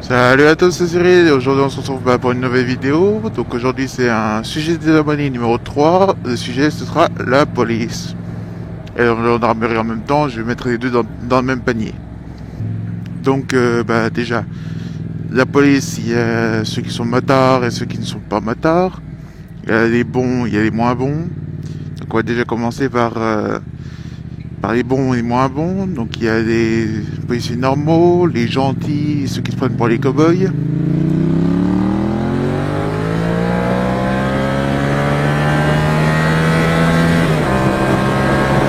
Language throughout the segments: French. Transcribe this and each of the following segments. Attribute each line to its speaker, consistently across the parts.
Speaker 1: Salut à tous, c'est Cyril. Aujourd'hui on se retrouve pour une nouvelle vidéo. Donc aujourd'hui c'est un sujet des abonnés numéro 3. Le sujet ce sera la police. Et gendarmerie en même temps, je vais mettre les deux dans le même panier. Donc déjà, la police, il y a ceux qui sont motards et ceux qui ne sont pas motards. Il y a les bons, il y a les moins bons. Donc on va déjà commencer par les bons et les moins bons. Donc il y a les policiers normaux, les gentils, ceux qui se prennent pour les cow-boys.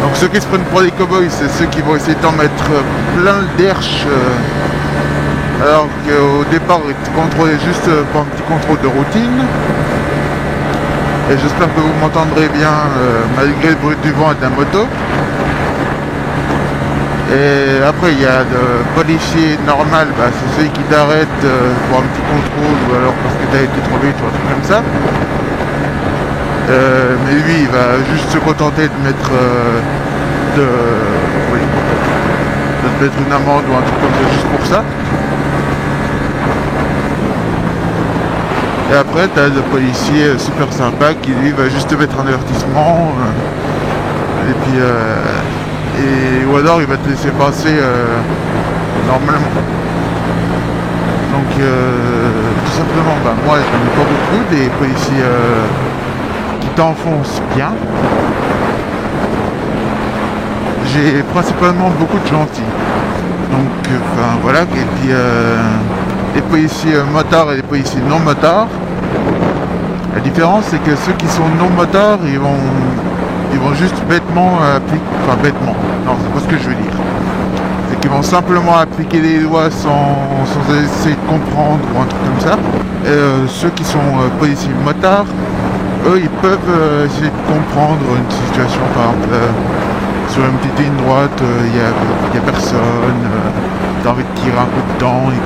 Speaker 1: Donc ceux qui se prennent pour les cow-boys, c'est ceux qui vont essayer d'en mettre plein le derche, alors qu'au départ ils te contrôlaient juste pour un petit contrôle de routine. Et j'espère que vous m'entendrez bien malgré le bruit du vent et de la moto. Et après il y a le policier normal, c'est celui qui t'arrête pour un petit contrôle ou alors parce que t'as été trop vite ou un truc comme ça. Mais lui il va juste se contenter de mettre de te mettre une amende ou un truc comme ça juste pour ça. Et après t'as le policier super sympa qui lui va juste te mettre un avertissement et puis ou alors il va te laisser passer normalement. Donc tout simplement moi je n'en ai pas beaucoup des policiers qui t'enfoncent bien. J'ai principalement beaucoup de gentils. Donc voilà, et puis les policiers motards et les policiers non motards. La différence c'est que ceux qui sont non motards ils vont juste bêtement appliquer, enfin bêtement, non c'est pas ce que je veux dire. C'est qu'ils vont simplement appliquer les lois sans essayer de comprendre ou un truc comme ça. Et ceux qui sont policiers motards, eux ils peuvent essayer de comprendre une situation, par exemple sur une petite ligne droite, il y a personne, t'as envie de tirer un coup de temps et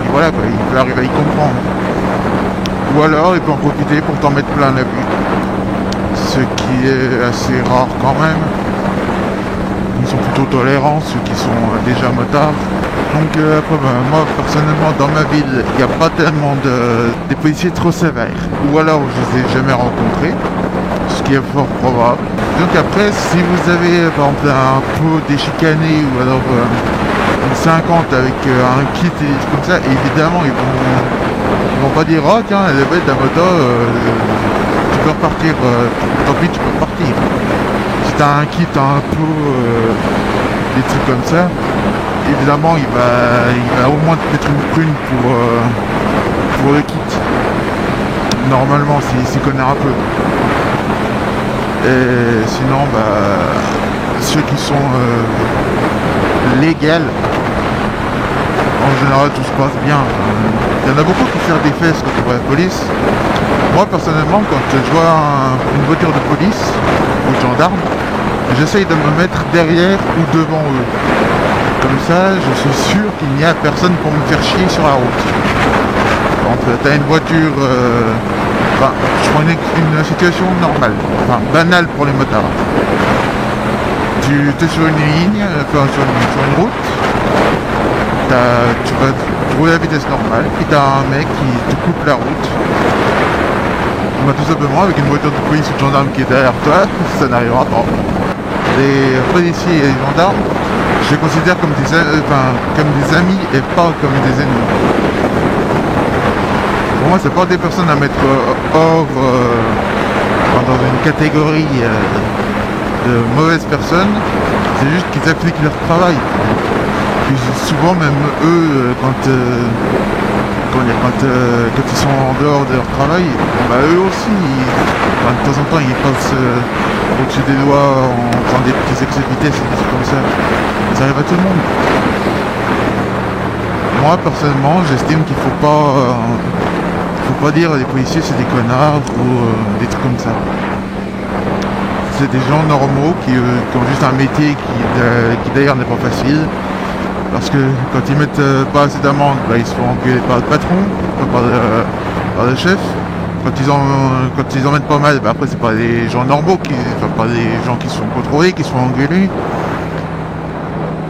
Speaker 1: puis voilà quoi, il peut arriver à y comprendre. Ou alors il peut en profiter pour t'en mettre plein la vue. Ce qui est assez rare quand même. Ils sont plutôt tolérants, ceux qui sont déjà motards. Donc après moi personnellement dans ma ville il n'y a pas tellement des policiers trop sévères. Ou alors je les ai jamais rencontrés, ce qui est fort probable. Donc après si vous avez par exemple un pot déchicané ou alors une 50 avec un kit et des trucs comme ça, évidemment ils vont pas dire oh tiens elle est bête la moto, tu peux repartir, tant pis tu peux repartir. Si t'as un kit, un pot, des trucs comme ça, évidemment il va au moins te mettre une prune pour le kit. Normalement s'il connaît un peu. Et sinon ceux qui sont légaux, en général tout se passe bien. Il y en a beaucoup qui serrent des fesses quand on voit la police. Moi personnellement quand je vois une voiture de police ou de gendarme, j'essaye de me mettre derrière ou devant eux. Comme ça je suis sûr qu'il n'y a personne pour me faire chier sur la route. Quand tu as une voiture, je prends une situation normale, banale pour les motards. Tu es sur une ligne, sur une route, tu vas rouler à vitesse normale, puis tu as un mec qui te coupe la route. Tout simplement avec une voiture de police ou de gendarme qui est derrière toi, ça n'arrivera pas. Les policiers et les gendarmes, je les considère comme des amis et pas comme des ennemis. Pour moi, c'est pas des personnes à mettre hors dans une catégorie de mauvaises personnes, c'est juste qu'ils appliquent leur travail. Puis souvent même eux, quand ils sont en dehors de leur travail, eux aussi, de temps en temps ils passent au-dessus des lois en faisant des petits excès de vitesse et des trucs comme ça. Ça arrive à tout le monde. Moi personnellement j'estime qu'il faut pas dire les policiers c'est des connards ou des trucs comme ça. C'est des gens normaux qui ont juste un métier qui d'ailleurs n'est pas facile. Parce que quand ils mettent pas assez d'amende, ils se font engueuler par le patron, par le chef. Quand ils en mettent pas mal, après c'est pas des gens normaux, pas des gens qui se font contrôler, qui se font engueuler.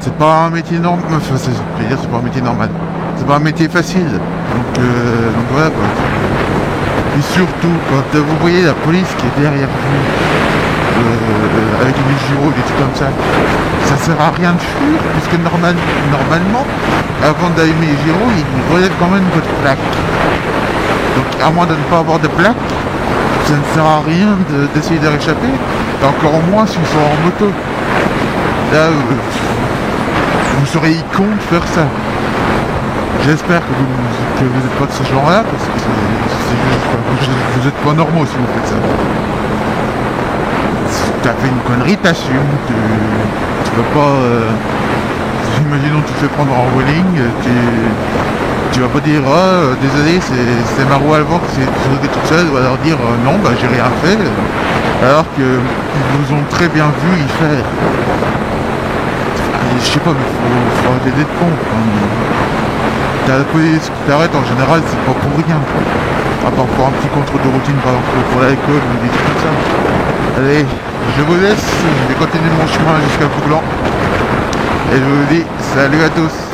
Speaker 1: C'est pas un métier normal, c'est pas un métier normal. c'est pas un métier facile. Donc voilà quoi. Et surtout quand vous voyez la police qui est derrière vous, avec les gyros, des trucs comme ça sert à rien de fuir, puisque normalement, avant d'allumer les gyros, ils relèvent quand même votre plaque. Donc à moins de ne pas avoir de plaque, ça ne sert à rien d'essayer de réchapper, et encore moins s'ils sont en moto. Là, vous seriez con de faire ça. J'espère que vous n'êtes pas de ce genre-là, parce que vous n'êtes pas normaux si vous faites ça. Si t'as fait une connerie, t'assumes. Tu vas pas... imaginons que tu te fais prendre en rolling, tu vas pas dire désolé, c'est ma roue à l'avant qui s'est sautée toute seule, ou alors dire non, bah j'ai rien fait, alors qu'ils vous ont très bien vu y faire. Je sais pas, mais faut arrêter d'être con. T'as la police qui t'arrête, en général, c'est pas pour rien. À part pour un petit contrôle de routine, par exemple pour l'alcool ou des trucs comme ça. Allez, je vous laisse, je vais continuer mon chemin jusqu'à Couglan. Et je vous dis salut à tous.